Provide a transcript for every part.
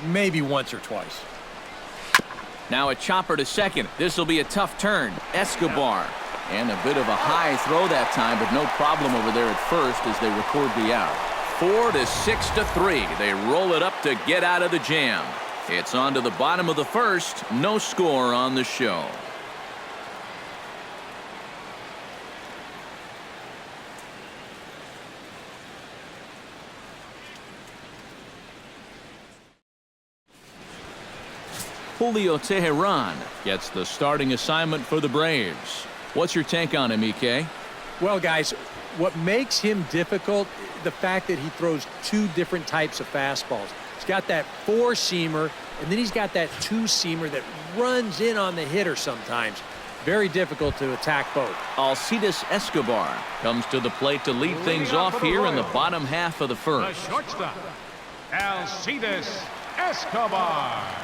maybe once or twice. Now a chopper to second. This will be a tough turn. Escobar. And a bit of a high throw that time, but no problem over there at first as they record the out. 4 to 6 to 3. They roll it up to get out of the jam. It's on to the bottom of the first. No score on the show. Julio Teheran gets the starting assignment for the Braves. What's your take on him, EK? Well, guys, what makes him difficult, the fact that he throws two different types of fastballs. He's got that four-seamer, and then he's got that two-seamer that runs in on the hitter sometimes. Very difficult to attack both. Alcides Escobar comes to the plate to lead things off here in the bottom half of the first. The shortstop, Alcides Escobar.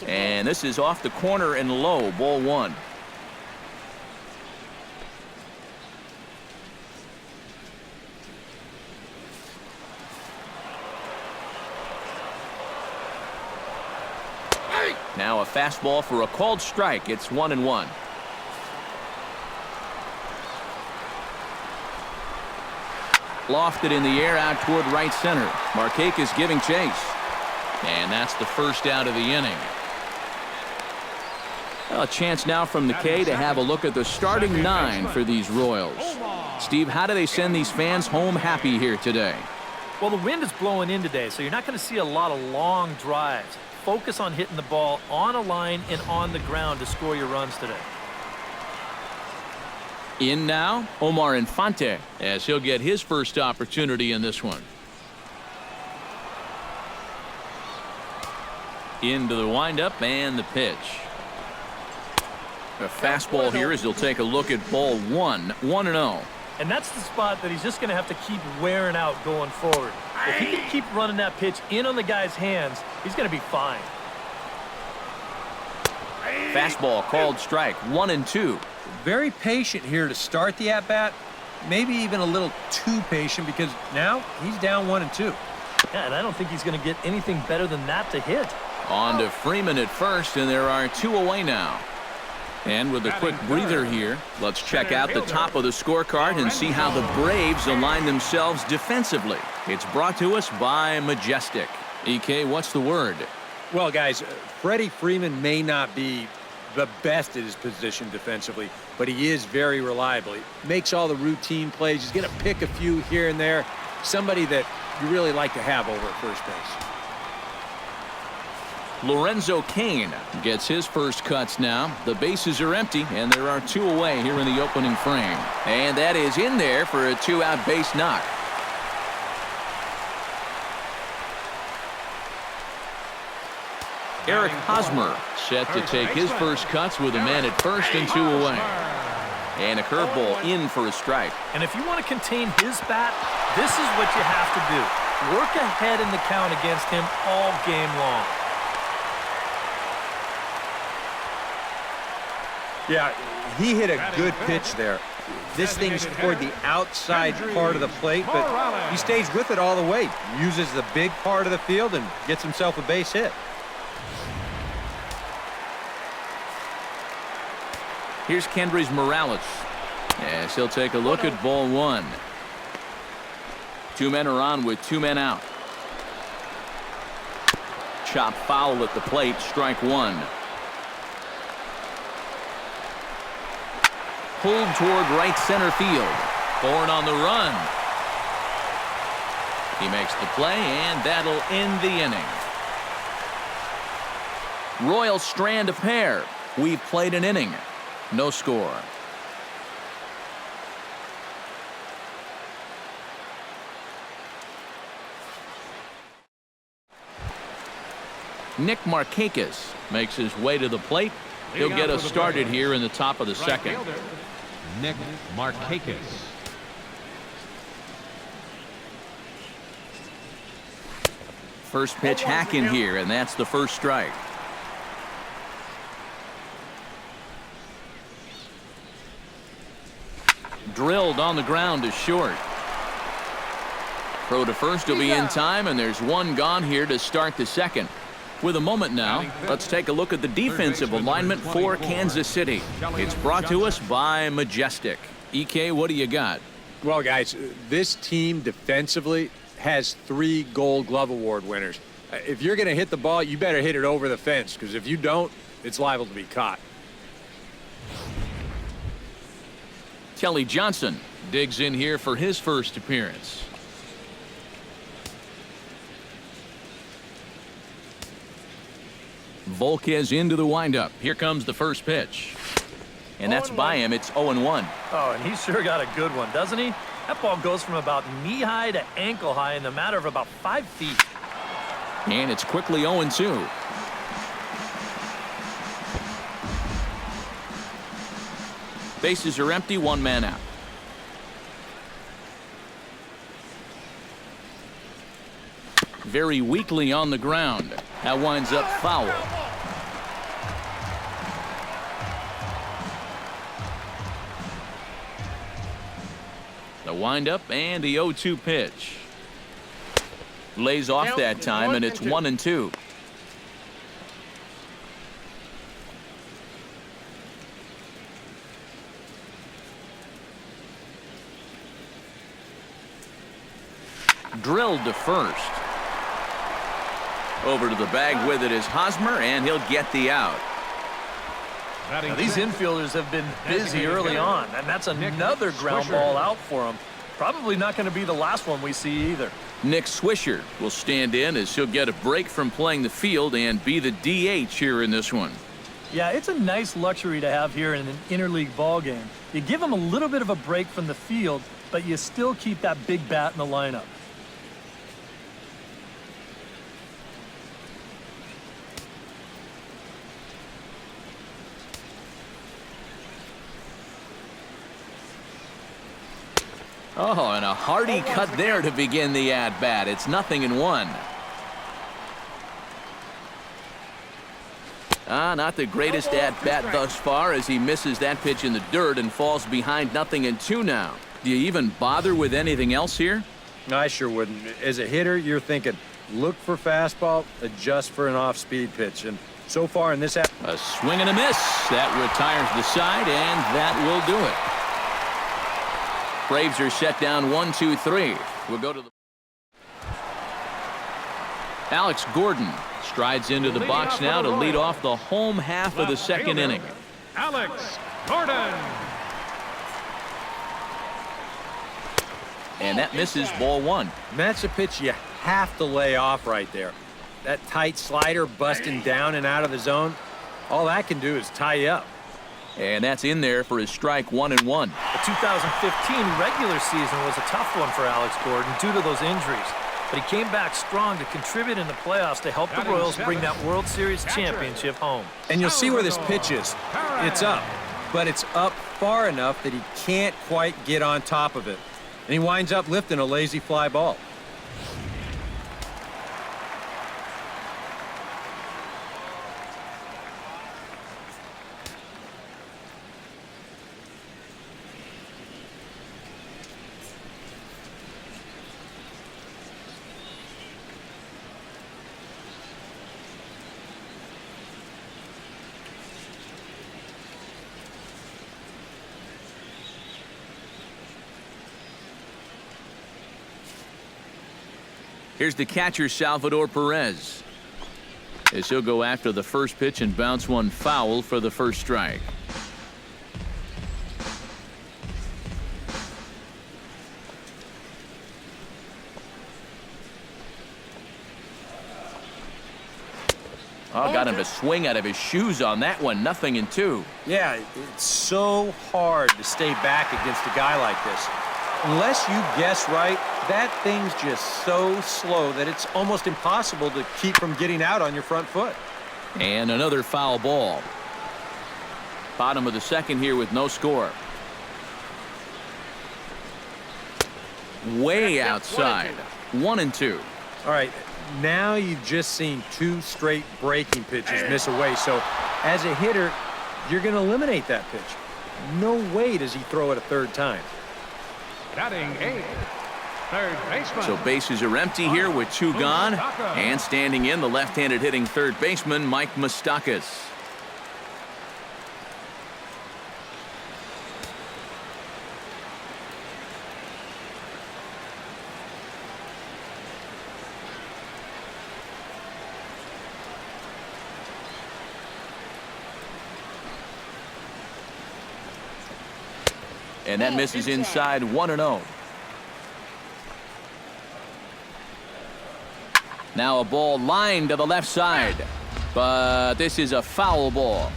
And this is off the corner and low, ball one. Now a fastball for a called strike. It's 1-1. Lofted in the air out toward right center. Markakis giving chase. And that's the first out of the inning. Well, a chance now from the K to have a look at the starting nine for these Royals. Steve, how do they send these fans home happy here today? Well, the wind is blowing in today, so you're not going to see a lot of long drives. Focus on hitting the ball on a line and on the ground to score your runs today. In now, Omar Infante, as he'll get his first opportunity in this one. Into the windup and the pitch. A fastball here as he'll take a look at ball one. 1-0. And that's the spot that he's just going to have to keep wearing out going forward. If he can keep running that pitch in on the guy's hands, he's going to be fine. Fastball called strike. 1-2. Very patient here to start the at-bat. Maybe even a little too patient because now he's down 1-2. Yeah, and I don't think he's going to get anything better than that to hit. On to Freeman at first, and there are two away now. And with a quick breather here, let's check out the top of the scorecard and see how the Braves align themselves defensively. It's brought to us by Majestic. EK, what's the word? Well, guys, Freddie Freeman may not be the best at his position defensively, but he is very reliable. He makes all the routine plays. He's going to pick a few here and there. Somebody that you really like to have over at first base. Lorenzo Cain gets his first cuts now. The bases are empty, and there are two away here in the opening frame. And that is in there for a two-out base knock. Eric Hosmer set to take his first cuts with a man at first and two away. And a curveball in for a strike. And if you want to contain his bat, this is what you have to do. Work ahead in the count against him all game long. Yeah, he hit a good pitch there. This thing's toward the outside part of the plate, but he stays with it all the way. Uses the big part of the field and gets himself a base hit. Here's Kendrys Morales as he'll take a look at ball one. Two men are on with two men out. Chop foul at the plate, strike one. Pulled toward right center field. Bourne on the run. He makes the play, and that'll end the inning. Royals strand a pair. We've played an inning. No score. Nick Markakis makes his way to the plate. He'll get us started here in the top of the second. Nick Markakis. First pitch hack in here, and that's the first strike. Drilled on the ground to short. Throw to first will be in time, and there's one gone here to start the second. With a moment now, let's take a look at the defensive alignment for Kansas City. It's brought to us by Majestic. EK, what do you got? Well, guys, this team defensively has 3 Gold Glove Award winners. If you're going to hit the ball, you better hit it over the fence, because if you don't, it's liable to be caught. Kelly Johnson digs in here for his first appearance. Volquez into the windup. Here comes the first pitch. And that's by him. It's 0-1. Oh, and he sure got a good one, doesn't he? That ball goes from about knee-high to ankle-high in the matter of about 5 feet. And it's quickly 0-2. Bases are empty, 1 man out. Very weakly on the ground. That winds up foul. The windup and the 0-2 pitch. Lays off that time, and it's 1-2. Drilled to first. Over to the bag with it is Hosmer, and he'll get the out. Now, these infielders have been busy early on, and that's another ground ball out for them. Probably not going to be the last one we see either. Nick Swisher will stand in as he'll get a break from playing the field and be the DH here in this one. Yeah, it's a nice luxury to have here in an interleague ball game. You give them a little bit of a break from the field, but you still keep that big bat in the lineup. Oh, and a hearty cut there to begin the at-bat. It's 0-1. Not the greatest at-bat thus far as he misses that pitch in the dirt and falls behind 0-2 now. Do you even bother with anything else here? I sure wouldn't. As a hitter, you're thinking, look for fastball, adjust for an off-speed pitch. And so far in this... A swing and a miss. That retires the side, and that will do it. Braves are set down 1-2-3. We'll go to the... Alex Gordon strides into the box now to lead off the home half of the second inning. Alex Gordon. And that misses, ball 1. That's a pitch you have to lay off right there. That tight slider busting down and out of the zone, all that can do is tie you up. And that's in there for his strike 1-1. The 2015 regular season was a tough one for Alex Gordon due to those injuries. But he came back strong to contribute in the playoffs to help the Royals bring that World Series championship home. And you'll see where this pitch is. It's up, but it's up far enough that he can't quite get on top of it. And he winds up lifting a lazy fly ball. Here's the catcher, Salvador Perez, as he'll go after the first pitch and bounce one foul for the first strike. Oh, got him to swing out of his shoes on that one. 0-2. Yeah, it's so hard to stay back against a guy like this. Unless you guess right, that thing's just so slow that it's almost impossible to keep from getting out on your front foot. And another foul ball. Bottom of the second here with no score. Way outside. 1-2. All right, now you've just seen 2 straight breaking pitches miss away. So as a hitter, you're going to eliminate that pitch. No way does he throw it a third time. Batting 8th, third baseman. So bases are empty here with 2 gone. Moustakas. And standing in, the left-handed hitting third baseman, Mike Moustakas. And that misses inside 1-0. Now a ball lined to the left side, but this is a foul ball.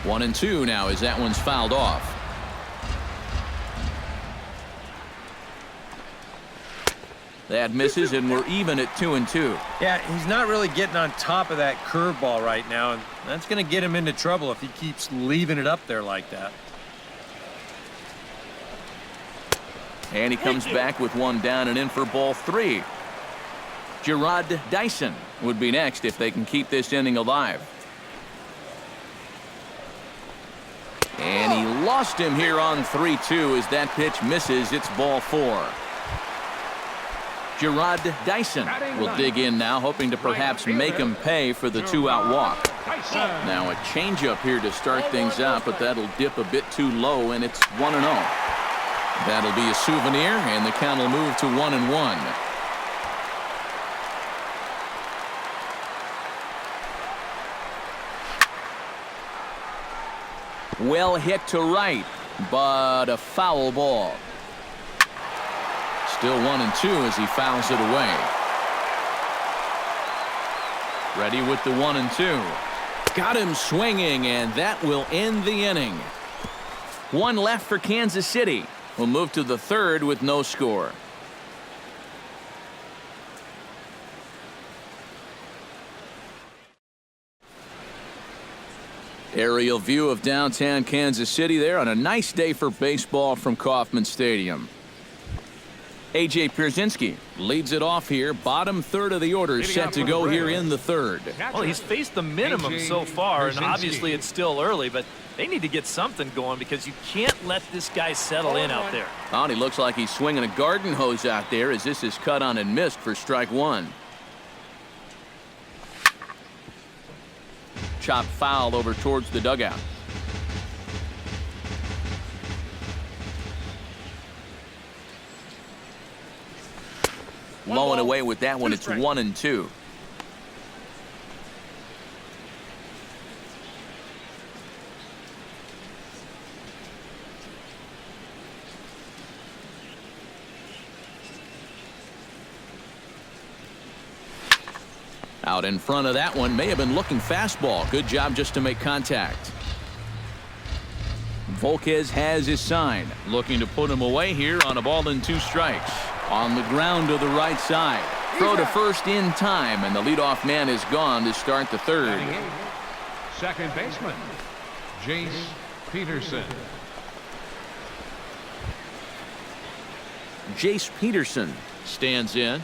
1-2 now as that one's fouled off. That misses, and we're even at 2-2. Yeah, he's not really getting on top of that curveball right now, and that's going to get him into trouble if he keeps leaving it up there like that. And he comes back with 1 down and in for ball 3. Gerard Dyson would be next if they can keep this inning alive. And he lost him here on 3-2 as that pitch misses. It's ball 4. Gerard Dyson will dig in now, hoping to perhaps make him pay for the 2-out walk. Now a changeup here to start things out, but that'll dip a bit too low, and it's 1-0. That'll be a souvenir, and the count will move to 1-1. Well hit to right, but a foul ball. Still 1-2 as he fouls it away. Ready with the 1-2. Got him swinging, and that will end the inning. 1 left for Kansas City. We'll move to the 3rd with no score. Aerial view of downtown Kansas City there on a nice day for baseball from Kauffman Stadium. A.J. Pierzynski leads it off here. Bottom 3rd of the order set to go here in the 3rd. Well, he's faced the minimum so far, and obviously it's still early, but they need to get something going because you can't let this guy settle in out there. Oh, and he looks like he's swinging a garden hose out there as this is cut on and missed for strike 1. Chop foul over towards the dugout. Low and away with that one. It's 1-2. Out in front of that one, may have been looking fastball. Good job just to make contact. Volquez has his sign, looking to put him away here on a ball and 2 strikes. On the ground to the right side. Throw to first in time, and the leadoff man is gone to start the 3rd. Second baseman, Jace Peterson. Jace Peterson stands in.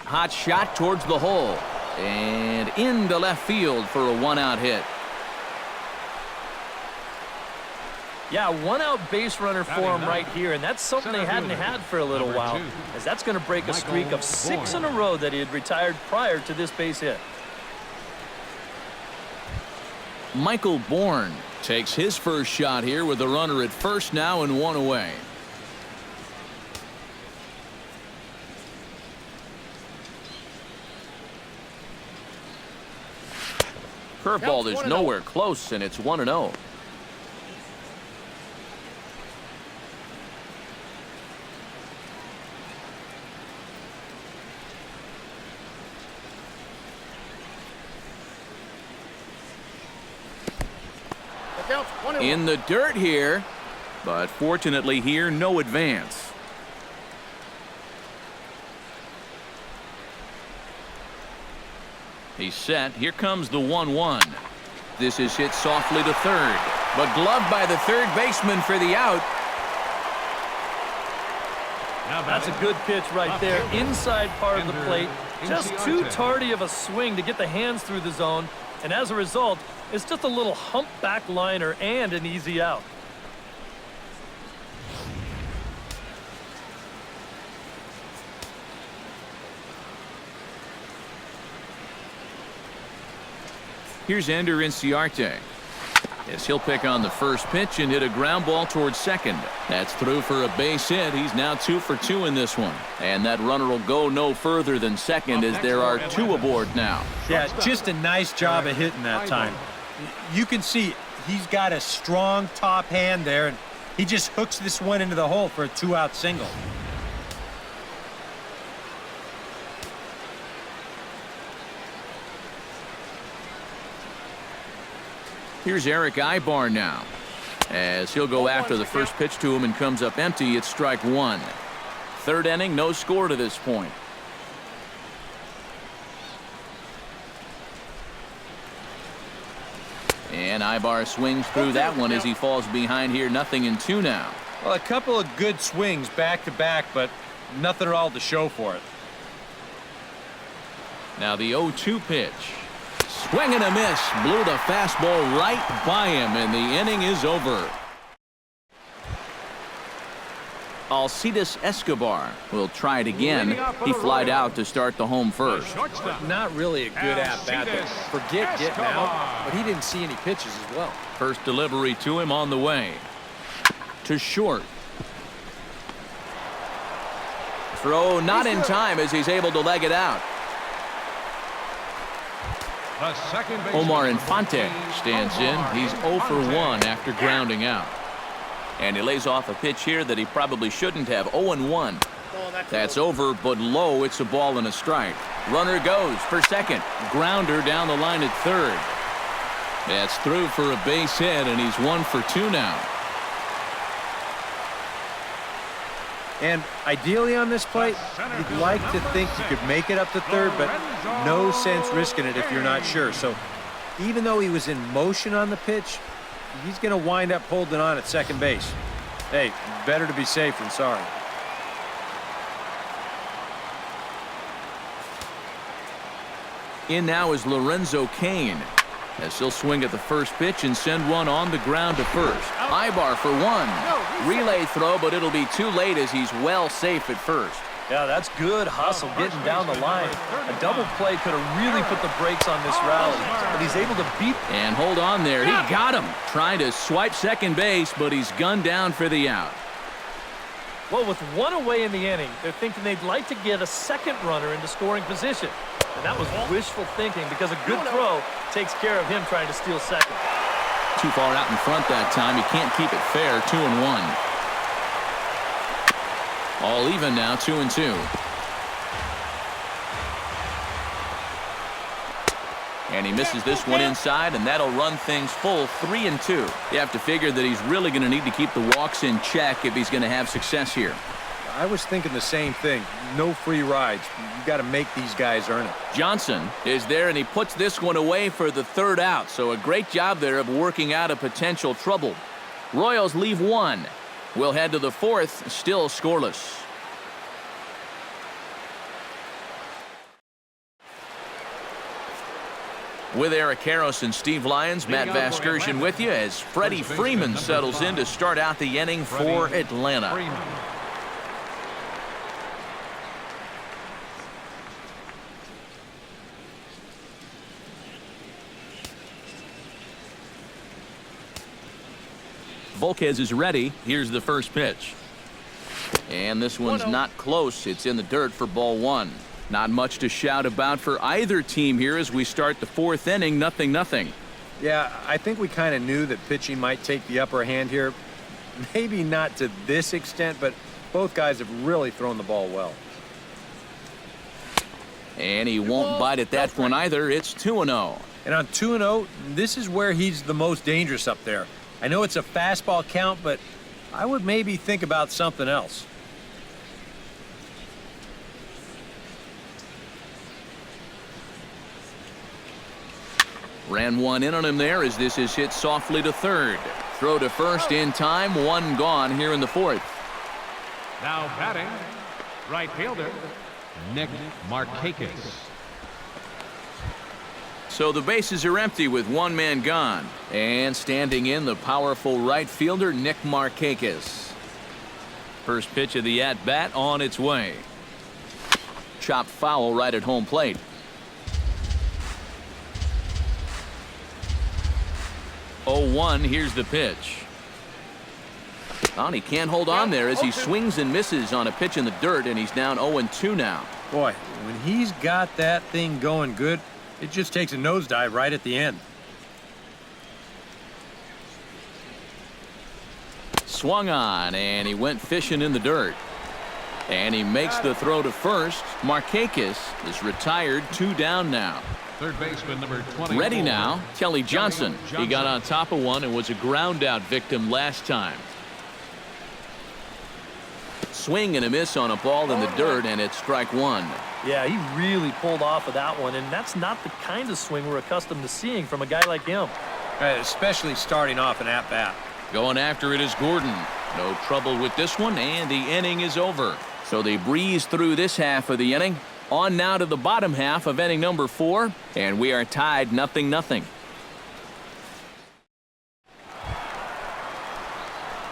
Hot shot towards the hole. And into left field for a 1-out hit. Yeah, 1-out base runner for him right here, and that's something they hadn't had for a little while, as that's going to break a streak of 6 in a row that he had retired prior to this base hit. Michael Bourne takes his first shot here with a runner at first now and 1 away. Curveball is nowhere close, and it's 1-0. In the dirt here, but fortunately here, no advance. He's set. Here comes the 1-1. This is hit softly to 3rd. but gloved by the third baseman for the out. That's a good pitch right there. Inside part of the plate. Just too tardy of a swing to get the hands through the zone. And as a result, it's just a little humpback liner and an easy out. Here's Ender Inciarte, as he'll pick on the first pitch and hit a ground ball towards second. That's through for a base hit. He's now 2 for 2 in this one. And that runner will go no further than second, as there are 2 aboard now. Yeah, just a nice job of hitting that time. You can see he's got a strong top hand there, and he just hooks this one into the hole for a 2-out single. Here's Eric Ibar now, as he'll go after the first pitch to him and comes up empty. It's strike 1. Third inning, no score to this point. And Ibar swings through that one as he falls behind here. 0-2 now. Well, a couple of good swings back-to-back, but nothing at all to show for it. Now the 0-2 pitch. Swing and a miss. Blew the fastball right by him, and the inning is over. Alcides Escobar will try it again. He flied out to start the home first. Not really a good at-bat. Forget getting out, but he didn't see any pitches as well. First delivery to him on the way. To short. Throw not in time as he's able to leg it out. Omar Infante stands in. He's 0 for 1 after grounding out. And he lays off a pitch here that he probably shouldn't have. 0-1. That's over, but low. It's a ball and a strike. Runner goes for second. Grounder down the line at third. That's through for a base hit, and he's 1 for 2 now. And ideally on this play, you'd like to think you could make it up to third, but no sense risking it if you're not sure. So even though he was in motion on the pitch, he's going to wind up holding on at second base. Hey, better to be safe than sorry. In now is Lorenzo Cain, as he'll swing at the first pitch and send one on the ground to first. Ibar for 1. Relay throw, but it'll be too late as he's well safe at first. Yeah, that's good hustle getting down the line. A double play could have really put the brakes on this rally, but he's able to beat. And hold on there. He got him. Trying to swipe second base, but he's gunned down for the out. Well, with 1 away in the inning, they're thinking they'd like to get a second runner into scoring position. And that was wishful thinking, because a good throw takes care of him trying to steal second. Too far out in front that time. You can't keep it fair. 2-1. All even now. 2-2. And he misses this one inside, and that'll run things full. 3-2. You have to figure that he's really going to need to keep the walks in check if he's going to have success here. I was thinking the same thing. No free rides. You got to make these guys earn it. Johnson is there, and he puts this one away for the third out. So a great job there of working out a potential trouble. Royals leave 1. We'll head to the 4th, still scoreless. With Eric Karros and Steve Lyons, Matt Vasgersian with you as Freddie Freeman settles in to start out the inning for Atlanta. Volquez is ready. Here's the first pitch. And this one's not close. It's in the dirt for ball 1. Not much to shout about for either team here as we start the 4th inning. 0-0. Yeah, I think we kind of knew that pitching might take the upper hand here. Maybe not to this extent, but both guys have really thrown the ball well. And he won't bite at that one either. It's 2-0. And on 2-0, this is where he's the most dangerous up there. I know it's a fastball count, but I would maybe think about something else. Ran one in on him there as this is hit softly to third. Throw to first in time. One gone here in the fourth. Now batting, right fielder, Nick Markakis. So the bases are empty with one man gone. And standing in, the powerful right fielder, Nick Markakis. First pitch of the at-bat on its way. Chopped foul right at home plate. Oh, 1, here's the pitch. Oh, he can't hold on there as he swings and misses on a pitch in the dirt, and he's down 0-2 now. Boy, when he's got that thing going good, it just takes a nosedive right at the end. Swung on, and he went fishing in the dirt. And he makes the throw to first. Markakis is retired, 2 down now. Third baseman number 20. Ready now, Kelly Johnson. He got on top of one and was a ground out victim last time. Swing and a miss on a ball in the dirt, and it's strike 1. Yeah, he really pulled off of that one, and that's not the kind of swing we're accustomed to seeing from a guy like him. Especially starting off an at-bat. Going after it is Gordon. No trouble with this one, and the inning is over. So they breeze through this half of the inning. On now to the bottom half of inning number 4, and we are tied 0-0.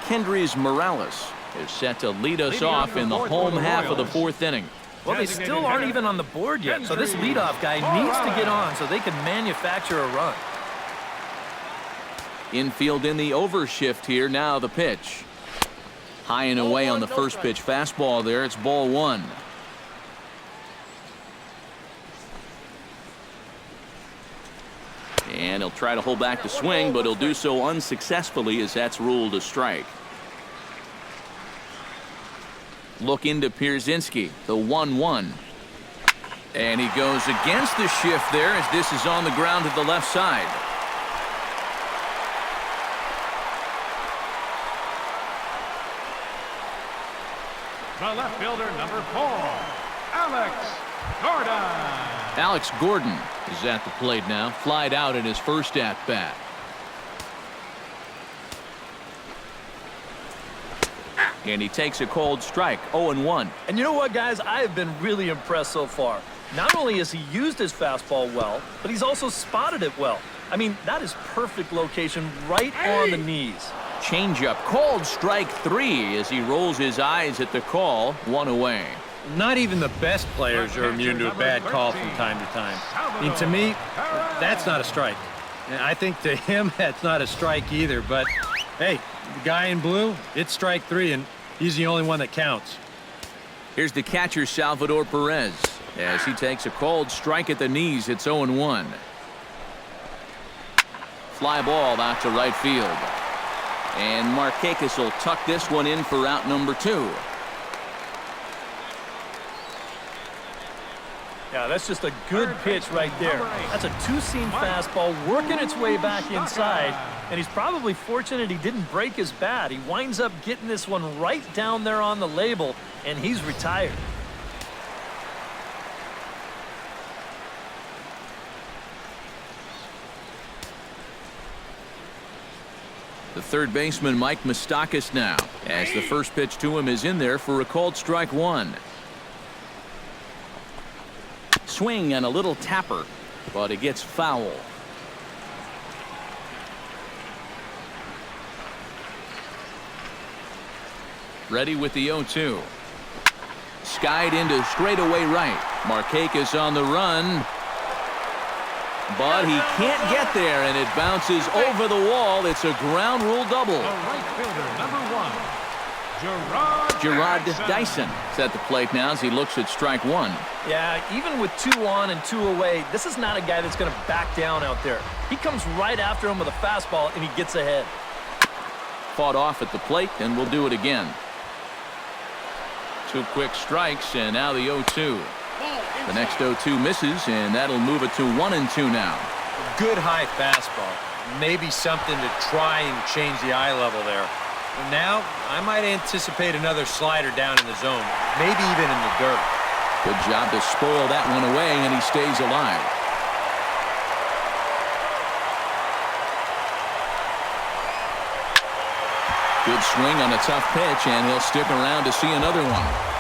Kendrys Morales is set to lead us off in the home half of the 4th inning. Well, they still aren't even on the board yet, so this leadoff guy needs to get on so they can manufacture a run. Infield in the overshift here. Now the pitch. High and away on the first pitch fastball there. It's ball 1. And he'll try to hold back the swing, but he'll do so unsuccessfully as that's ruled a strike. Look into Pierzynski, the 1-1. And he goes against the shift there as this is on the ground to the left side. The left fielder number 4, Alex Gordon. Alex Gordon is at the plate now. Flied out in his first at-bat. And he takes a cold strike, 0-1. And you know what, guys? I have been really impressed so far. Not only has he used his fastball well, but he's also spotted it well. I mean, that is perfect location right on the knees. Changeup, called strike 3 as he rolls his eyes at the call, 1 away. Not even the best players are immune to a bad call from time to time. I mean, to me, that's not a strike. And I think to him, that's not a strike either. But, hey, the guy in blue, it's strike 3, and he's the only one that counts. Here's the catcher, Salvador Perez, as he takes a cold strike at the knees. It's 0-1. Fly ball out to right field. And Markakis will tuck this one in for out number 2. Yeah, that's just a good pitch right there. That's a two-seam fastball working its way back inside, and he's probably fortunate he didn't break his bat. He winds up getting this one right down there on the label, and he's retired. The third baseman, Mike Moustakas, now, as the first pitch to him is in there for a called strike 1. Swing and a little tapper, but it gets foul. Ready with the 0-2. Skied into straightaway right. Markakis on the run. But he can't get there, and it bounces over the wall. It's a ground rule double. The right fielder, number 1, Gerard Dyson is at the plate now as he looks at strike 1. Yeah, even with 2 on and 2 away, this is not a guy that's going to back down out there. He comes right after him with a fastball, and he gets ahead. Fought off at the plate, and we'll do it again. 2 quick strikes, and now the 0-2. The next 0-2 misses, and that'll move it to 1-2 now. Good high fastball. Maybe something to try and change the eye level there. And now, I might anticipate another slider down in the zone, maybe even in the dirt. Good job to spoil that one away, and he stays alive. Good swing on a tough pitch, and he'll stick around to see another one.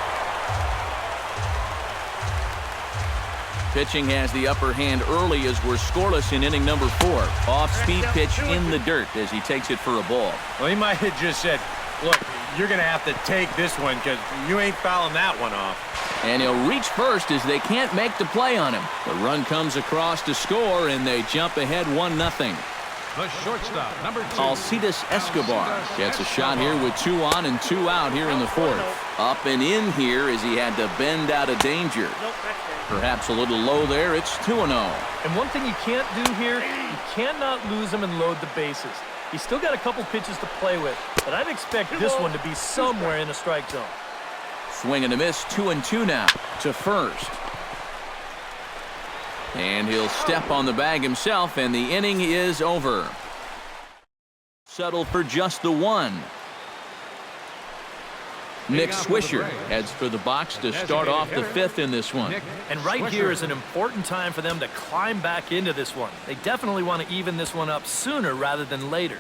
Pitching has the upper hand early as we're scoreless in inning number 4. Off-speed pitch in the dirt as he takes it for a ball. Well, he might have just said, look, you're going to have to take this one because you ain't fouling that one off. And he'll reach first as they can't make the play on him. The run comes across to score, and they jump ahead 1-0. The shortstop, number 2. Alcides Escobar gets a shot here with 2 on and 2 out here in the 4th. Up and in here as he had to bend out of danger. Perhaps a little low there. It's 2-0. And one thing you can't do here, you cannot lose him and load the bases. He's still got a couple pitches to play with, but I'd expect this one to be somewhere in the strike zone. Swing and a miss, 2-2 now to first. And he'll step on the bag himself, and the inning is over. Settle for just the 1. Nick Swisher heads for the box to start off the 5th in this one. And right here is an important time for them to climb back into this one. They definitely want to even this one up sooner rather than later.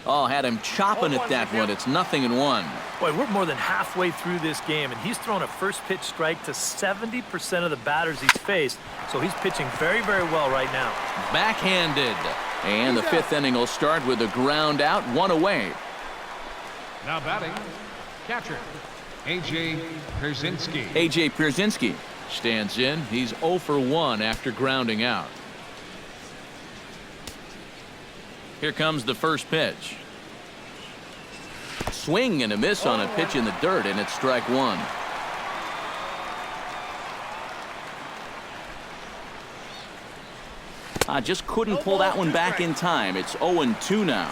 Oh, had him chopping at that one. It's 0-1. Boy, we're more than halfway through this game, and he's thrown a first pitch strike to 70% of the batters he's faced, so he's pitching very, very well right now. Backhanded. And the 5th inning will start with a ground out, 1 away. Now batting, catcher, A.J. Pierzynski. A.J. Pierzynski stands in. He's 0 for 1 after grounding out. Here comes the first pitch. Swing and a miss on a pitch in the dirt, and it's strike 1. Just couldn't pull that one back in time. It's 0-2 now.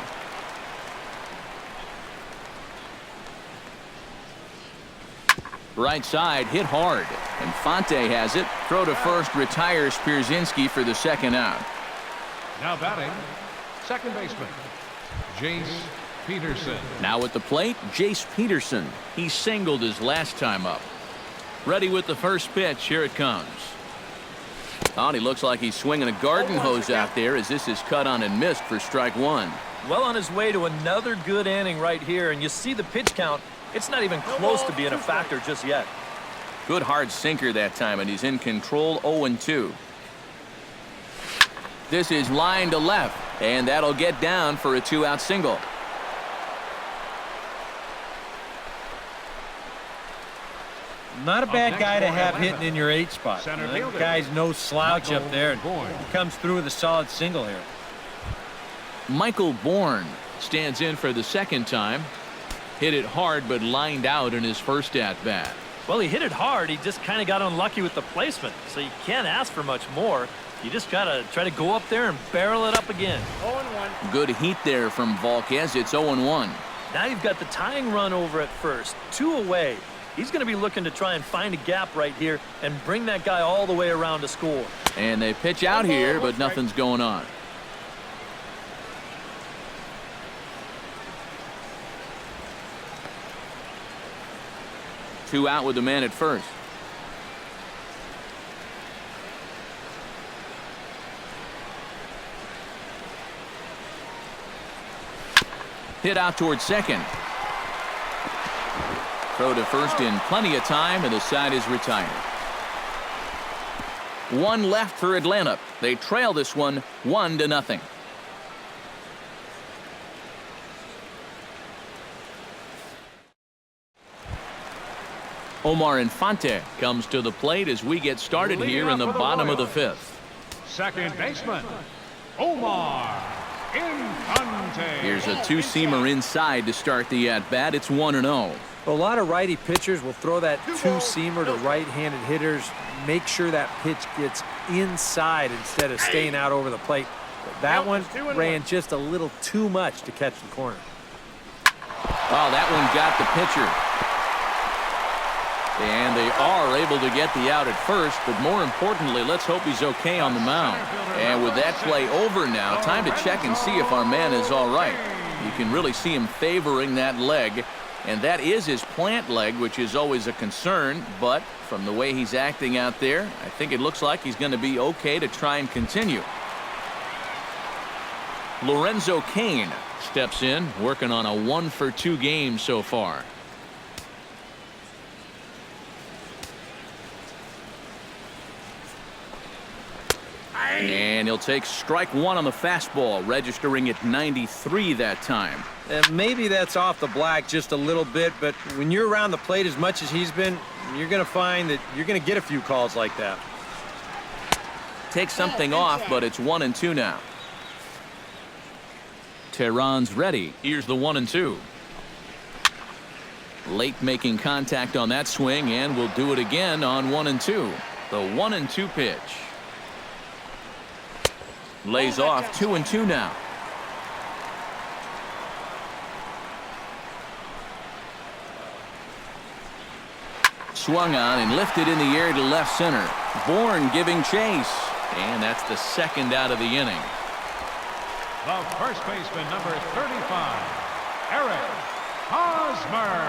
Right side hit hard. Infante has it. Throw to first retires Pierzynski for the 2nd out. Now batting, second baseman, Jace Peterson. Now at the plate, Jace Peterson. He singled his last time up. Ready with the first pitch. Here it comes. Oh, he looks like he's swinging a garden hose out there as this is cut on and missed for strike 1. Well on his way to another good inning right here, and you see the pitch count. It's not even close to being a factor just yet. Good hard sinker that time, and he's in control. 0-2. This is line to left, and that'll get down for a 2-out single. Not a bad guy to have hitting in your 8 spot. That guy's no slouch up there. He comes through with a solid single here. Michael Bourne stands in for the 2nd time. Hit it hard, but lined out in his first at-bat. Well, he hit it hard. He just kind of got unlucky with the placement, so you can't ask for much more. You just got to try to go up there and barrel it up again. 0-1. Good heat there from Volquez. It's 0-1. Now you've got the tying run over at first. 2 away. He's going to be looking to try and find a gap right here and bring that guy all the way around to score. And they pitch out here, but nothing's going on. Two out with the man at first. Hit out towards second. Throw to first in plenty of time, and the side is retired. One left for Atlanta. They trail this one 1-0. Omar Infante comes to the plate as we get started here in the bottom of the 5th. Second baseman, Omar Infante. Here's a two-seamer inside to start the at-bat. It's 1-0. Well, a lot of righty pitchers will throw that two-seamer to right-handed hitters, make sure that pitch gets inside instead of staying out over the plate. But that one ran just a little too much to catch the corner. Oh, that one got the pitcher. And they are able to get the out at first, but more importantly, let's hope he's okay on the mound. And with that play over now, time to check and see if our man is all right. You can really see him favoring that leg, and that is his plant leg, which is always a concern, but from the way he's acting out there, I think it looks like he's going to be okay to try and continue. Lorenzo Cain steps in, working on a 1-for-2 game so far. And he'll take strike one on the fastball, registering at 93 that time. And maybe that's off the black just a little bit, but when you're around the plate as much as he's been, you're going to find that you're going to get a few calls like that. Take something off, but it's 1-2 now. Tehran's ready. Here's the 1-2. Late making contact on that swing, and we'll do it again on 1-2. The 1-2 pitch. Lays off 2-2 now. Swung on and lifted in the air to left center. Bourne giving chase. And that's the second out of the inning. The first baseman, number 35, Eric Hosmer.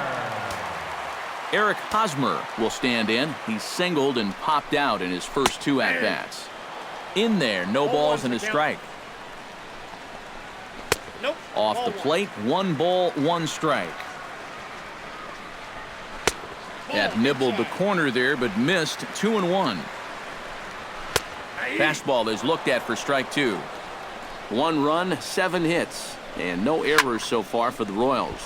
Eric Hosmer will stand in. He singled and popped out in his first 2 at-bats. In there, no balls and a strike. Nope. Off the plate, 1 ball, 1 strike. That nibbled the corner there, but missed. 2-1. Fastball is looked at for strike 2. 1 run, 7 hits, and no errors so far for the Royals.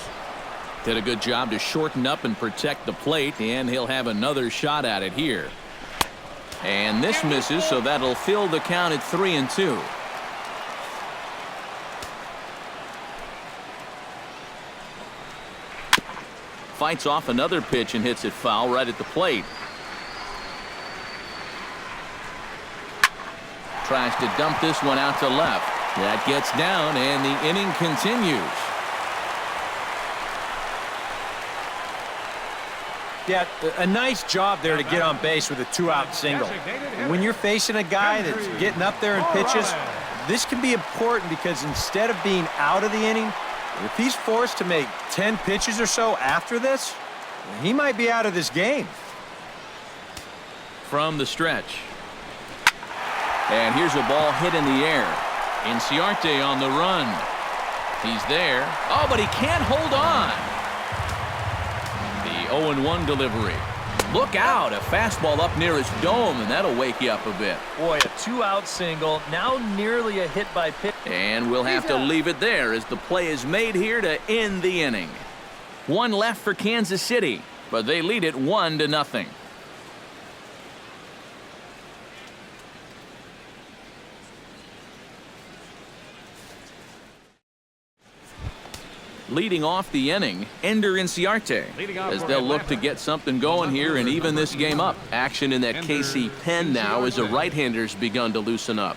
Did a good job to shorten up and protect the plate, and he'll have another shot at it here. And this misses, so that'll fill the count at 3-2. Fights off another pitch and hits it foul right at the plate. Tries to dump this one out to left. That gets down, and the inning continues. Yeah, a nice job there to get on base with a 2-out single. When you're facing a guy that's getting up there in pitches, this can be important because instead of being out of the inning, if he's forced to make 10 pitches or so after this, he might be out of this game. From the stretch. And here's a ball hit in the air. Inciarte on the run. He's there. Oh, but he can't hold on. The 0-1 delivery. Look out, a fastball up near his dome, and that'll wake you up a bit. Boy, a 2-out single, now nearly a hit by pitch. And we'll have to leave it there as the play is made here to end the inning. 1 left for Kansas City, but they lead it 1-0. Leading off the inning, Ender Inciarte, as they'll look to get something going here and even this game up. Action in that KC pen now as the right-hander's begun to loosen up.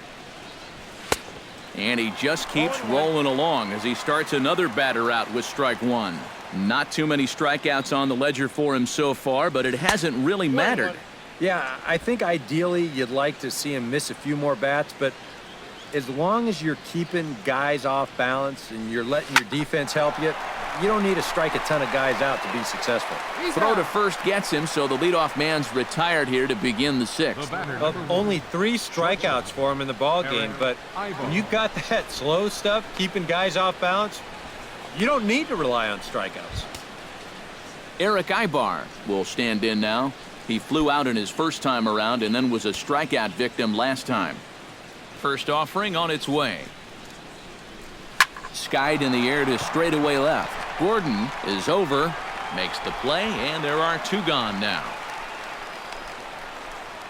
And he just keeps rolling along as he starts another batter out with strike 1. Not too many strikeouts on the ledger for him so far, but it hasn't really mattered. Yeah, I think ideally you'd like to see him miss a few more bats, but as long as you're keeping guys off balance and you're letting your defense help you, you don't need to strike a ton of guys out to be successful. Throw to first gets him, so the leadoff man's retired here to begin the 6th. Only 3 strikeouts for him in the ball game, but when you got that slow stuff, keeping guys off balance, you don't need to rely on strikeouts. Eric Ibar will stand in now. He flew out in his first time around and then was a strikeout victim last time. First offering on its way. Skied in the air to straightaway left. Gordon is over, makes the play, and there are 2 gone now.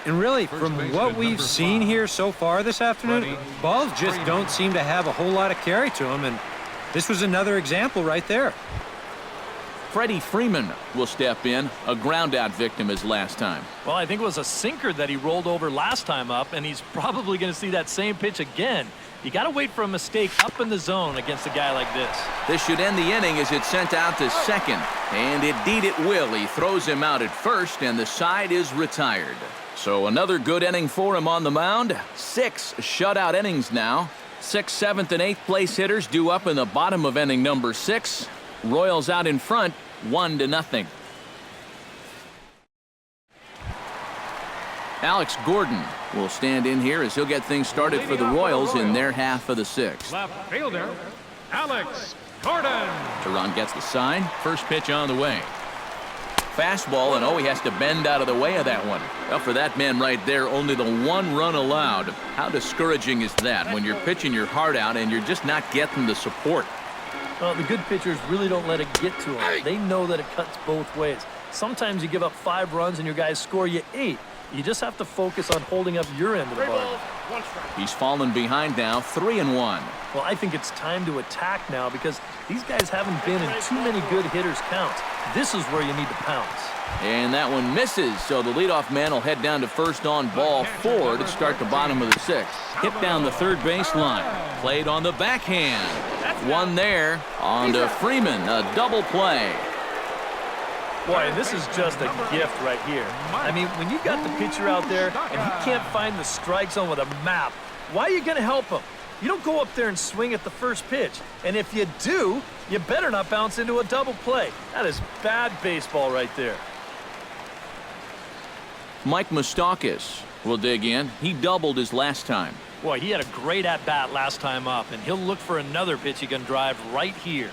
And really, from what we've seen here so far this afternoon, balls just don't seem to have a whole lot of carry to them, and this was another example right there. Freddie Freeman will step in, a ground-out victim as last time. Well, I think it was a sinker that he rolled over last time up, and he's probably going to see that same pitch again. You got to wait for a mistake up in the zone against a guy like this. This should end the inning as it's sent out to second, and indeed it will. He throws him out at first, and the side is retired. So another good inning for him on the mound. 6 shutout innings now. 6th, 7th, and 8th place hitters due up in the bottom of inning number 6. Royals out in front, 1-0. Alex Gordon will stand in here as he'll get things started for the Royals in their half of the sixth. Left fielder, Alex Gordon. Teheran gets the sign. First pitch on the way. Fastball, and oh, he has to bend out of the way of that one. Well, for that man right there, only the one run allowed. How discouraging is that when you're pitching your heart out and you're just not getting the support? Well, the good pitchers really don't let it get to them. They know that it cuts both ways. Sometimes you give up 5 runs and your guys score you 8. You just have to focus on holding up your end of the bargain. He's fallen behind now, 3-1. Well, I think it's time to attack now because these guys haven't been in too many good hitters' counts. This is where you need to pounce. And that one misses, so the leadoff man will head down to first on ball 4 to start the bottom of the 6th. Hit down the third baseline. Played on the backhand. One there. On to Freeman. A double play. Boy, this is just a gift right here. I mean, when you got the pitcher out there and he can't find the strike zone with a map, why are you going to help him? You don't go up there and swing at the first pitch. And if you do, you better not bounce into a double play. That is bad baseball right there. Mike Moustakas will dig in. He doubled his last time. Boy, he had a great at-bat last time up, and he'll look for another pitch he can drive right here.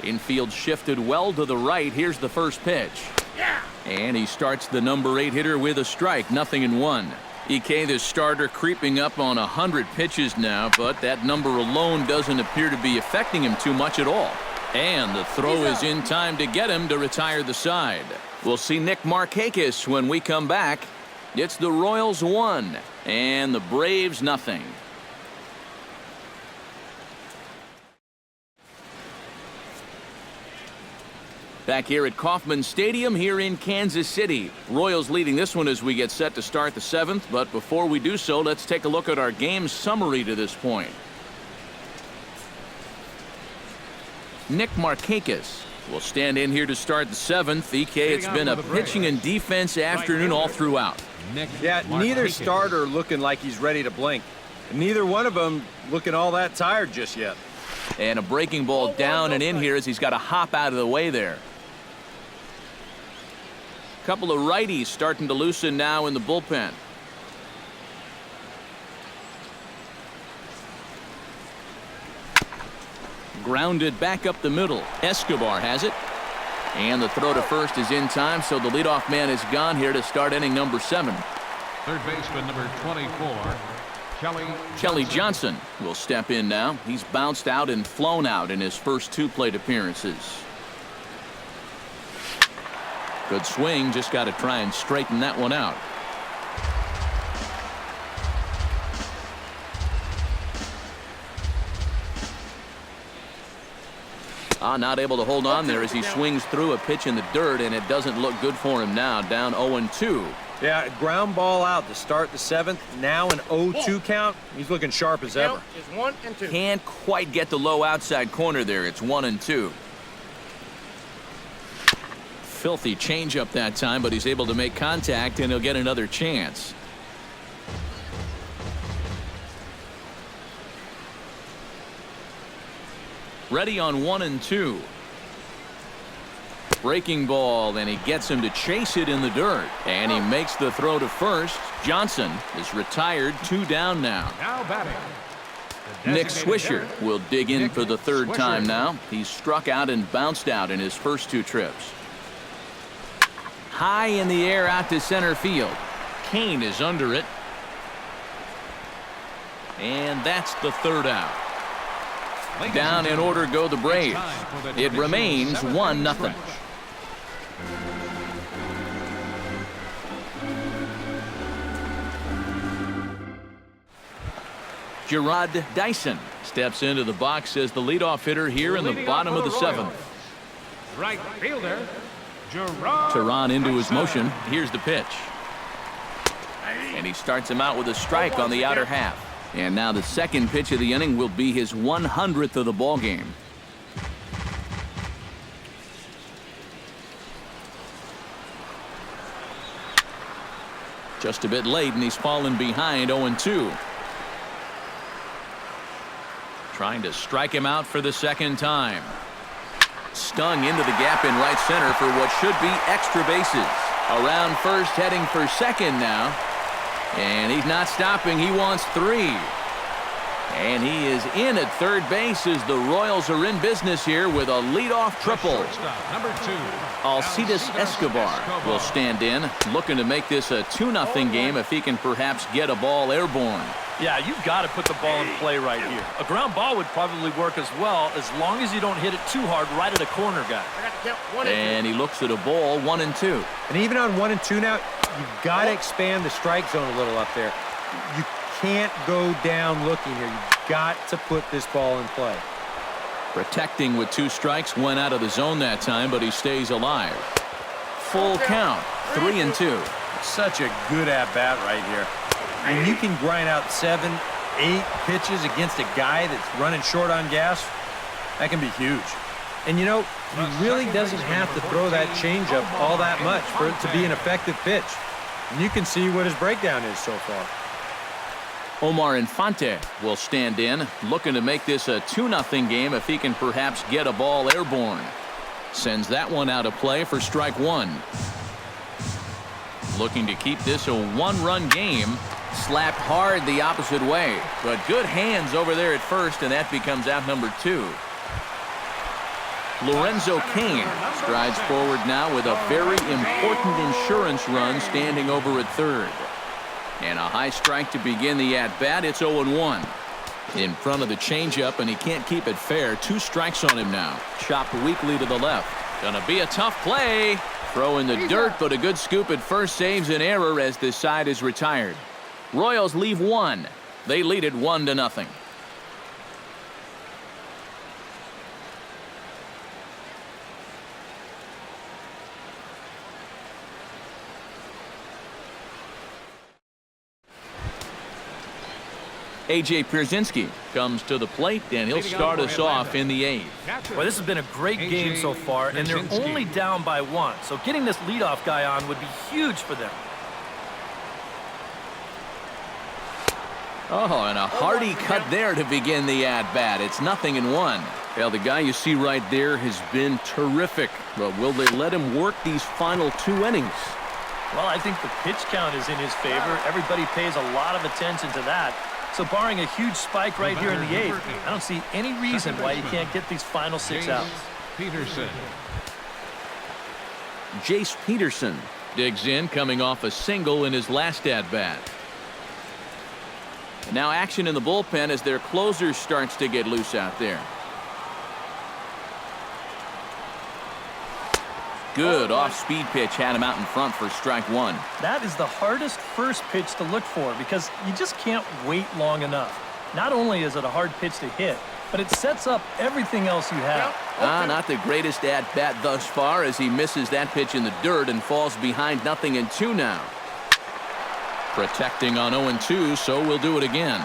Infield shifted well to the right. Here's the first pitch. And he starts the number 8 hitter with a strike. 0-1. EK, the starter, creeping up on 100 pitches now, but that number alone doesn't appear to be affecting him too much at all. And the throw is in time to get him to retire the side. We'll see Nick Markakis when we come back. It's the Royals 1 and the Braves 0. Back here at Kauffman Stadium here in Kansas City. Royals leading this one as we get set to start the 7th. But before we do so, let's take a look at our game summary to this point. Nick Markakis will stand in here to start the 7th. EK, it's been a pitching and defense afternoon all throughout. Yeah, neither starter looking like he's ready to blink. Neither one of them looking all that tired just yet. And a breaking ball down and in here as he's got to hop out of the way there. Couple of righties starting to loosen now in the bullpen. Grounded back up the middle. Escobar has it. And the throw to first is in time, so the leadoff man is gone here to start inning number 7. Third baseman number 24, Kelly Johnson will step in now. He's bounced out and flown out in his first 2 plate appearances. Good swing, just got to try and straighten that one out. Not able to hold on there as he swings through a pitch in the dirt, and it doesn't look good for him now. Down 0-2. Yeah, ground ball out to start the 7th. Now an 0-2 count. He's looking sharp as ever. Is 1 and 2. Can't quite get the low outside corner there. It's 1-2. Filthy changeup that time, but he's able to make contact, and he'll get another chance. Ready on 1-2. Breaking ball, and he gets him to chase it in the dirt. And he makes the throw to first. Johnson is retired, 2 down now. now batting. Nick Swisher will dig in for the 3rd time now. He's struck out and bounced out in his first 2 trips. High in the air out to center field. Kane is under it. And that's the 3rd out. Down in order go the Braves. It remains 1-0. Gerard Dyson steps into the box as the leadoff hitter here in the bottom of the 7th. Right fielder, Gerard. Teheran into his motion. Here's the pitch. And he starts him out with a strike on the outer half. And now the 2nd pitch of the inning will be his 100th of the ball game. Just a bit late, and he's fallen behind 0-2. Trying to strike him out for the 2nd time. Stung into the gap in right center for what should be extra bases. Around first, heading for second now. And he's not stopping. He wants 3. And he is in at third base as the Royals are in business here with a leadoff triple. Number 2. Alcides Escobar will stand in, looking to make this a 2-0 game if he can perhaps get a ball airborne. Yeah, you've got to put the ball in play right here. A ground ball would probably work as well, as long as you don't hit it too hard right at a corner guy. And he looks at a ball, 1 and 2. And even on 1 and 2 now, you've got to expand the strike zone a little up there. You can't go down looking here. You've got to put this ball in play. Protecting with 2 strikes, went out of the zone that time, but he stays alive. Full count, 3 and 2. Such a good at-bat right here. When you can grind out 7, 8 pitches against a guy that's running short on gas, that can be huge. And you know, he really doesn't have to throw that changeup all that much for it to be an effective pitch. And you can see what his breakdown is so far. Omar Infante will stand in, looking to make this a 2-0 game if he can perhaps get a ball airborne. Sends that one out of play for strike 1. Looking to keep this a 1-run game. Slapped hard the opposite way, but good hands over there at first, and that becomes out number 2. Lorenzo Cain strides forward now with a very important insurance run standing over at third. And a high strike to begin the at-bat. It's 0-1. In front of the changeup, and he can't keep it fair. 2 strikes on him now. Chopped weakly to the left. Gonna be a tough play. Throw in the dirt, but a good scoop at first saves an error as this side is retired. Royals leave 1. They lead it 1-0. A.J. Pierzynski comes to the plate, and he'll start us off in the 8th. Well, this has been a great game so far, and they're only down by 1. So getting this leadoff guy on would be huge for them. Oh, and a hearty cut there to begin the at-bat. It's 0-1. Well, the guy you see right there has been terrific. But will they let him work these final 2 innings? Well, I think the pitch count is in his favor. Everybody pays a lot of attention to that. So barring a huge spike right here in the 8th, I don't see any reason why you can't get these final 6 outs. Peterson. Jace Peterson digs in, coming off a single in his last at-bat. Now action in the bullpen as their closer starts to get loose out there. Good off-speed pitch had him out in front for strike 1. That is the hardest first pitch to look for because you just can't wait long enough. Not only is it a hard pitch to hit, but it sets up everything else you have. Not the greatest at-bat thus far as he misses that pitch in the dirt and falls behind 0-2 now. Protecting on 0-2, so we'll do it again.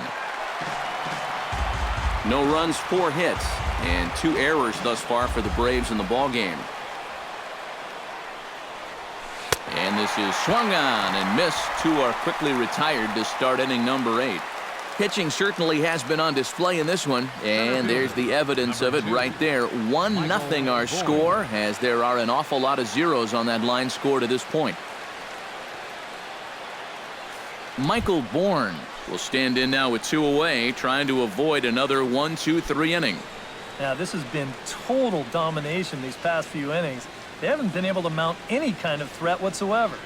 No runs, 4 hits, and 2 errors thus far for the Braves in the ballgame. And this is swung on and missed. 2 are quickly retired to start inning number 8. Pitching certainly has been on display in this one, and there's the evidence of it right there. 1-0 our score, as there are an awful lot of zeros on that line score to this point. Michael Bourne will stand in now with 2 away, trying to avoid another 1-2-3 inning. Now, this has been total domination these past few innings. They haven't been able to mount any kind of threat whatsoever.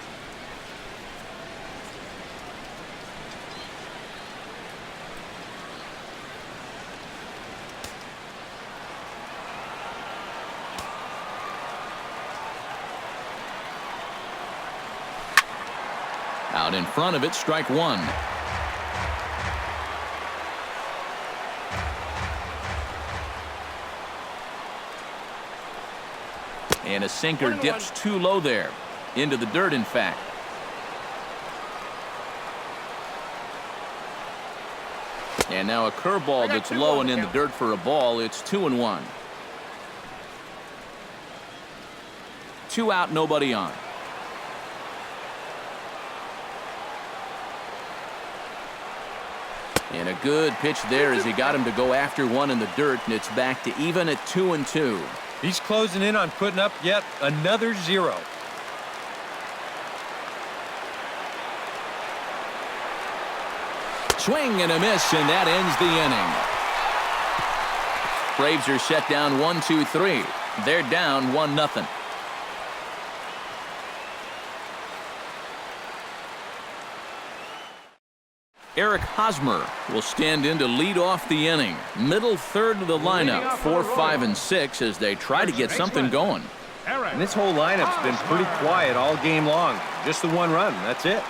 Out in front of it, strike 1. And a sinker dips too low there. Into the dirt, in fact. And now a curveball that's low and in the dirt for a ball. It's 2-1. 2 out, nobody on. And a good pitch there as he got him to go after one in the dirt, and it's back to even at 2-2. He's closing in on putting up yet another 0. swing and a miss, and that ends the inning. Braves are set down 1-2-3. They're down 1-0. Eric Hosmer will stand in to lead off the inning. Middle third of the lineup, 4, 5, and 6 as they try to get something going. And this whole lineup's been pretty quiet all game long. Just the one run, that's it.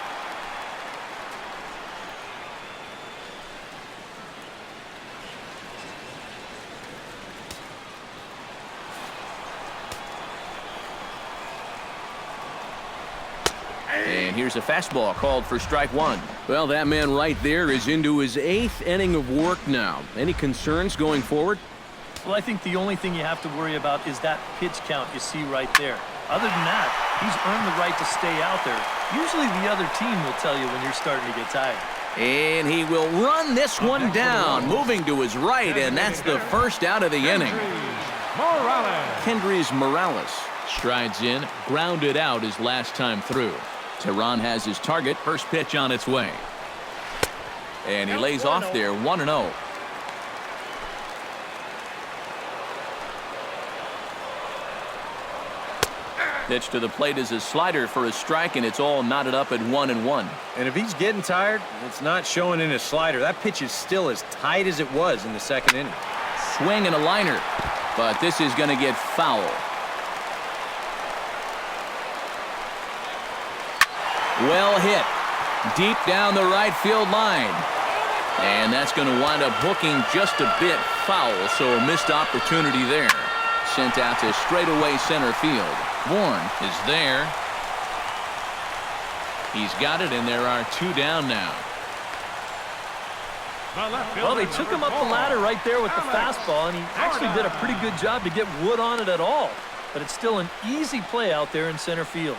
And here's a fastball called for strike one. Well, that man right there is into his 8th inning of work now. Any concerns going forward? Well, I think the only thing you have to worry about is that pitch count you see right there. Other than that, he's earned the right to stay out there. Usually the other team will tell you when you're starting to get tired. And he will run this one down, moving to his right, and that's the first out of the inning. Kendrys Morales strides in, grounded out his last time through. Tehran has his target, first pitch on its way. And he lays off there, 1-0. Pitch to the plate is a slider for a strike, and it's all knotted up at 1-1. And if he's getting tired, it's not showing in his slider. That pitch is still as tight as it was in the second inning. Swing and a liner, but this is going to get foul. Well hit, deep down the right field line. And that's going to wind up hooking just a bit foul, so a missed opportunity there. Sent out to straightaway center field. Bourne is there. He's got it, and there are 2 down now. Well, they took him up the ladder right there with the fastball, and he actually did a pretty good job to get wood on it at all. But it's still an easy play out there in center field.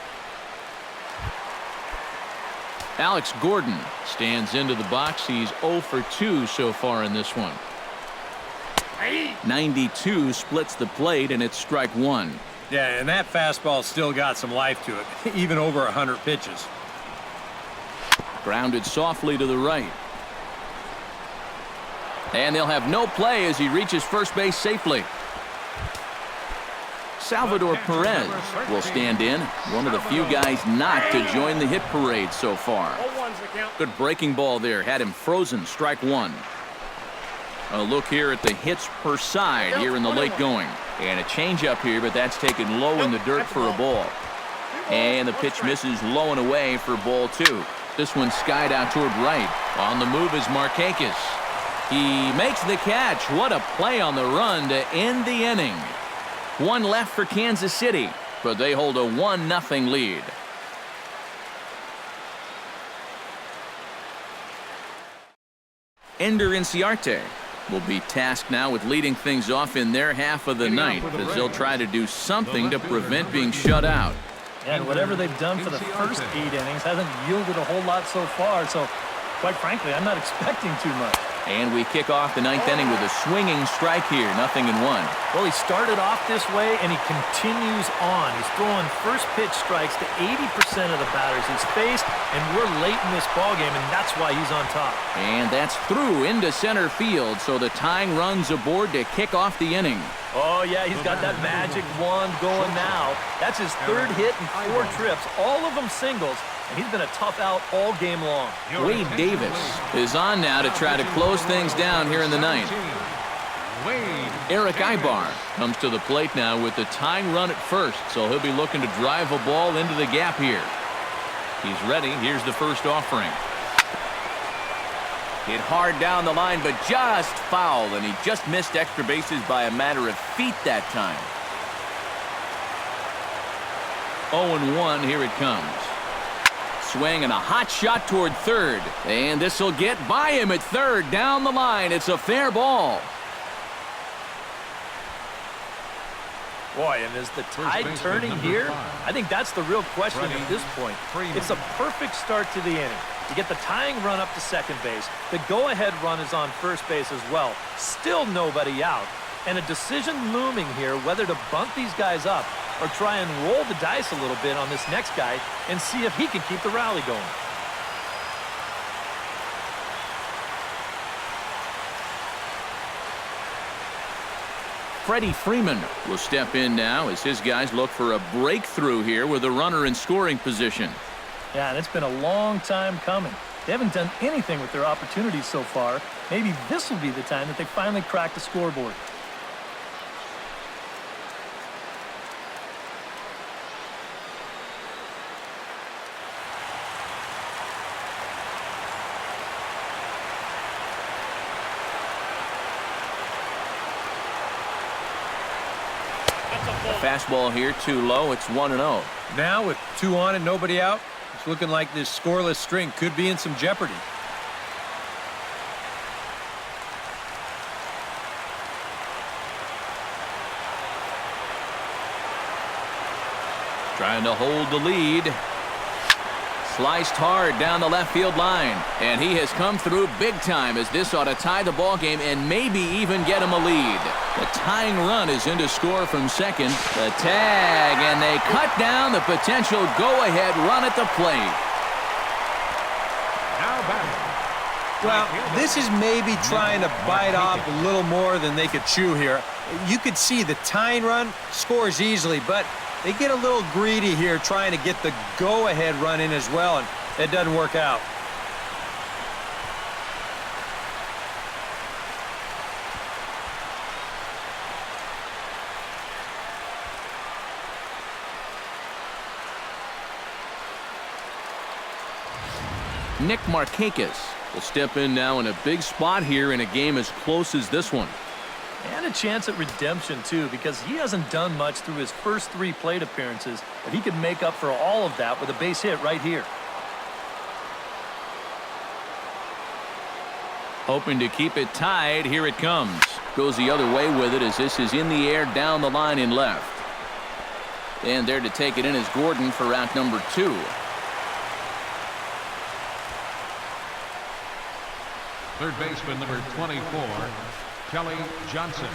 Alex Gordon stands into the box. He's 0 for 2 so far in this one. 92 splits the plate, and it's strike one. Yeah, and that fastball still got some life to it, even over 100 pitches. Grounded softly to the right. And they'll have no play as he reaches first base safely. Salvador Perez will stand in, one of the few guys not to join the hit parade so far. Good breaking ball there, had him frozen, strike one. A look here at the hits per side here in the late going. And a changeup here, but that's taken low in the dirt for a ball. And the pitch misses low and away for ball 2. This one skied out toward right. On the move is Markakis. He makes the catch. What a play on the run to end the inning. 1 left for Kansas City, but they hold a 1-0 lead. Ender Inciarte will be tasked now with leading things off in their half of the ninth as they'll try to do something to prevent being shut out. And whatever they've done for the first 8 innings hasn't yielded a whole lot so far, so quite frankly, I'm not expecting too much. And we kick off the 9th inning with a swinging strike here, 0-1. Well, he started off this way, and he continues on. He's throwing first pitch strikes to 80% of the batters he's faced, and we're late in this ballgame, and that's why he's on top. And that's through into center field, so the tying run's aboard to kick off the inning. Oh, yeah, he's got that magic wand going now. That's his 3rd hit in 4 trips, all of them singles. And he's been a tough out all game long. Wade Davis is on now to try to close things down here in the 9th. Eric Ibar comes to the plate now with the tying run at first, so he'll be looking to drive a ball into the gap here. He's ready. Here's the first offering. Hit hard down the line, but just foul, and he just missed extra bases by a matter of feet that time. 0-1, here it comes. Swing and a hot shot toward third. And this will get by him at third. Down the line. It's a fair ball. Boy, and is the tide turning here? I think that's the real question at this point. It's a perfect start to the inning. You get the tying run up to second base. The go-ahead run is on first base as well. Still nobody out. And a decision looming here whether to bunt these guys up or try and roll the dice a little bit on this next guy and see if he can keep the rally going. Freddie Freeman will step in now as his guys look for a breakthrough here with a runner in scoring position. Yeah, and it's been a long time coming. They haven't done anything with their opportunities so far. Maybe this will be the time that they finally crack the scoreboard. Fastball here too low. It's 1-0. Now with 2 on and nobody out, it's looking like this scoreless string could be in some jeopardy. Trying to hold the lead. Sliced hard down the left field line. And he has come through big time as this ought to tie the ball game and maybe even get him a lead. The tying run is in to score from second. The tag, and they cut down the potential go-ahead run at the plate. Now batting. Well, this is maybe trying to bite off a little more than they could chew here. You could see the tying run scores easily, but they get a little greedy here trying to get the go-ahead run in as well, and it doesn't work out. Nick Markakis will step in now in a big spot here in a game as close as this one. And a chance at redemption, too, because he hasn't done much through his first 3 plate appearances, but he could make up for all of that with a base hit right here. Hoping to keep it tied. Here it comes. Goes the other way with it as this is in the air down the line in left. And there to take it in is Gordon for out number 2. Third baseman number 24, Kelly Johnson.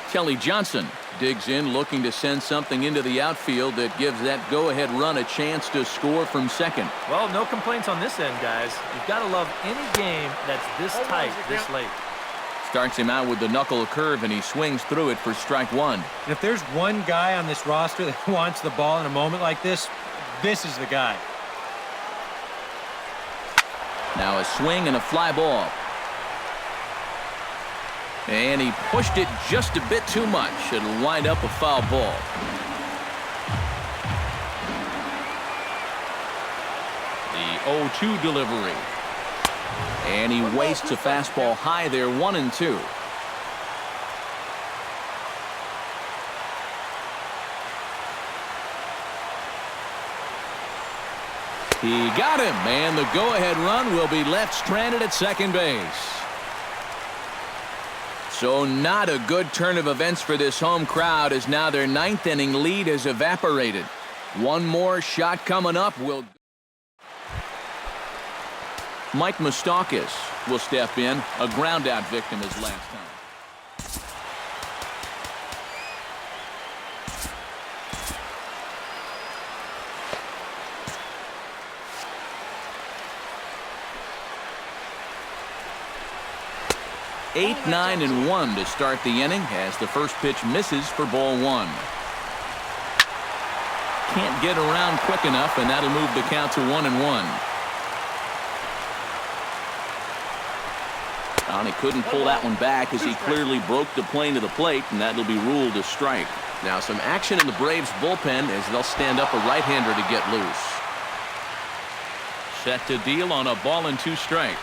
Kelly Johnson digs in, looking to send something into the outfield that gives that go-ahead run a chance to score from second. Well, no complaints on this end, guys. You've got to love any game that's this tight this late. Starts him out with the knuckle curve, and he swings through it for strike 1. And if there's one guy on this roster that wants the ball in a moment like this, this is the guy. Now a swing and a fly ball. And he pushed it just a bit too much. It'll wind up a foul ball. The 0-2 delivery. And he wastes a fastball high there, 1-2. He got him, and the go-ahead run will be left stranded at second base. So not a good turn of events for this home crowd as now their 9th inning lead has evaporated. One more shot coming up. Mike Moustakas will step in, a ground-out victim his last time. Eight, 9, and 1 to start the inning as the first pitch misses for ball 1. Can't get around quick enough, and that'll move the count to 1-1. And he couldn't pull that one back as he clearly broke the plane to the plate, and that'll be ruled a strike. Now some action in the Braves bullpen as they'll stand up a right-hander to get loose. Set to deal on a ball and 2 strikes.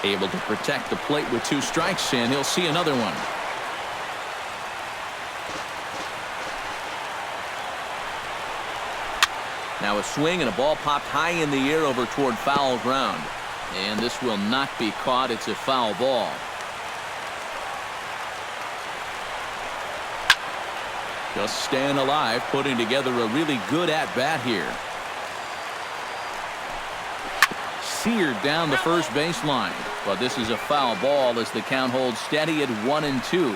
Able to protect the plate with 2 strikes, and he'll see another one. Now a swing and a ball popped high in the air over toward foul ground. And this will not be caught. It's a foul ball. Just staying alive, putting together a really good at-bat here. Seared down the first baseline, but this is a foul ball as the count holds steady at 1-2.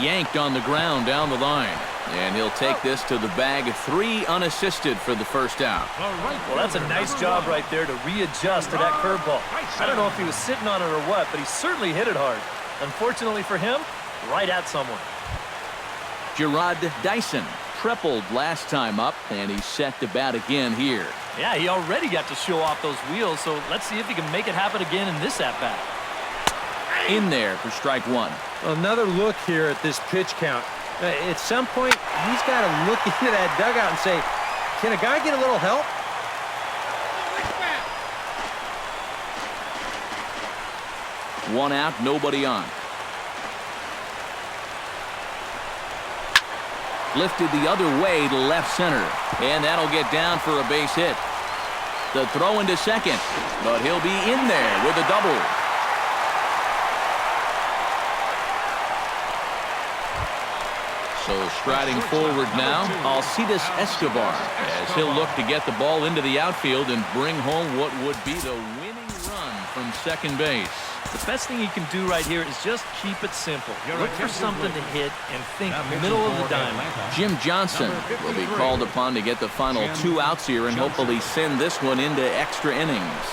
Yanked on the ground down the line, And he'll take this to the bag, 3 unassisted for the first out. Well, that's a nice job right there to readjust to that curveball. I don't know if he was sitting on it or what, but he certainly hit it hard. Unfortunately for him, right at someone. Gerard Dyson tripled last time up, and he's set to bat again here. Yeah, he already got to show off those wheels, so let's see if he can make it happen again in this at-bat. In there for strike 1. Well, another look here at this pitch count. At some point, he's got to look into that dugout and say, can a guy get a little help? One out, nobody on. Lifted the other way to left center, and that'll get down for a base hit. The throw into second, but he'll be in there with a double. So striding forward now, Alcides Escobar, as he'll look to get the ball into the outfield and bring home what would be the winning run from second base. The best thing you can do right here is just keep it simple. Look for something to hit and think middle of the diamond. Jim Johnson will be called upon to get the final 2 outs here and hopefully send this one into extra innings.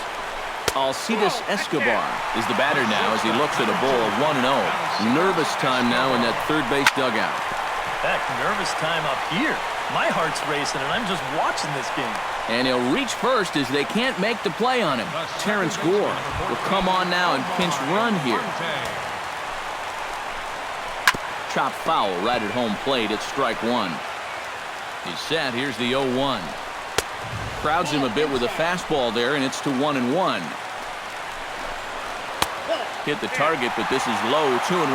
Alcides Escobar is the batter now as he looks at a ball of 1-0. Nervous time now in that third base dugout. Heck, nervous time up here. My heart's racing, and I'm just watching this game. And he'll reach first as they can't make the play on him. Terrence Gore will come on now and pinch run here. Chop foul right at home plate at strike 1. He's set. Here's the 0-1. Crowds him a bit with a fastball there, and it's to 1-1. Hit the target, but this is low, 2-1.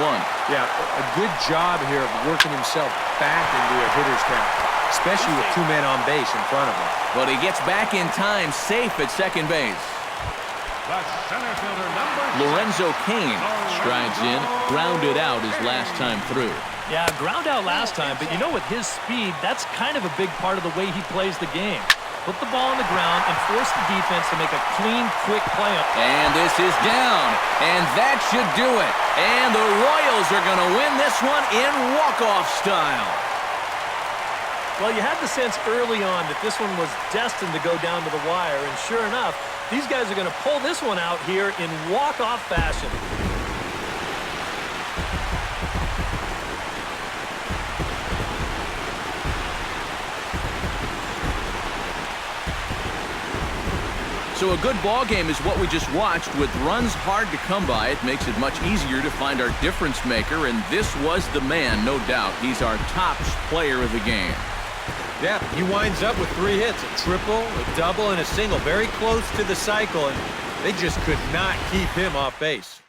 Yeah, a good job here of working himself back into a hitter's count, especially with 2 men on base in front of him. But he gets back in time, safe at second base. The center fielder, number Lorenzo Cain strides in, grounded out his last time through. Yeah, ground out last time, but you know, with his speed, that's kind of a big part of the way he plays the game. Put the ball on the ground and force the defense to make a clean, quick play. And this is down, and that should do it. And the Royals are going to win this one in walk-off style. Well, you had the sense early on that this one was destined to go down to the wire, and sure enough, these guys are going to pull this one out here in walk-off fashion. So a good ball game is what we just watched. With runs hard to come by, it makes it much easier to find our difference maker, and this was the man, no doubt. He's our top player of the game. Yeah, he winds up with 3 hits, a triple, a double, and a single. Very close to the cycle, and they just could not keep him off base.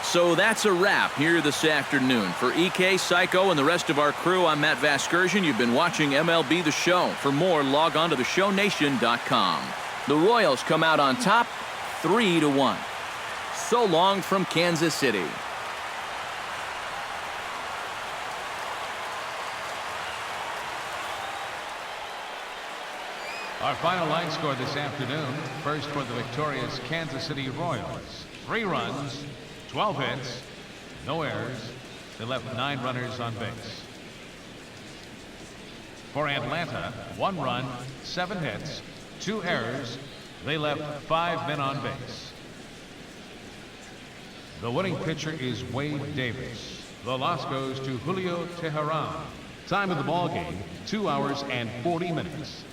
So that's a wrap here this afternoon. For EK, Psycho, and the rest of our crew, I'm Matt Vasgersian. You've been watching MLB The Show. For more, log on to theshownation.com. The Royals come out on top, 3-1. So long from Kansas City. Our final line score this afternoon. First for the victorious Kansas City Royals. 3 runs, 12 hits, no errors. They left 9 runners on base. For Atlanta, 1 run, 7 hits, 2 errors. They left 5 men on base. The winning pitcher is Wade Davis. The loss goes to Julio Teheran. Time of the ball game, 2 hours and 40 minutes.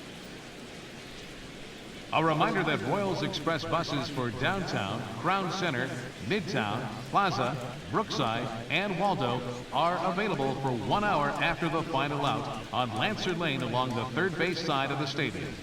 A reminder that Royals Express buses for downtown, Crown Center, Midtown, Plaza, Brookside, and Waldo are available for 1 hour after the final out on Lancer Lane along the third base side of the stadium.